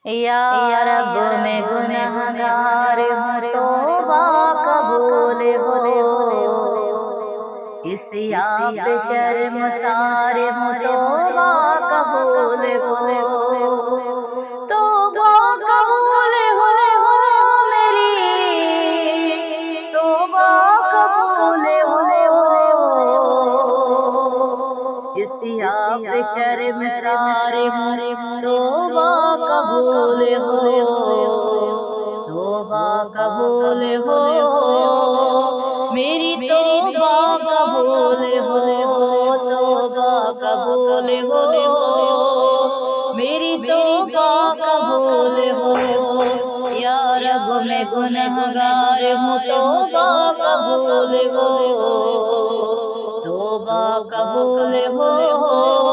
یا رب میں گنہگار ہوں، توبہ قبول ہو، اس یاب شرم سار ہوں، توبہ قبول ہو، توبہ قبول ہو میری، توبہ قبول ہو، اس یاب شرم سار ہوں، توبہ قبول ہو، توبہ قبول ہو، میری توبہ قبول ہو، توبہ قبول ہو، میری توبہ قبول ہو، یا رب میں گنہگار ہوں، توبہ قبول ہو، توبہ قبول ہو،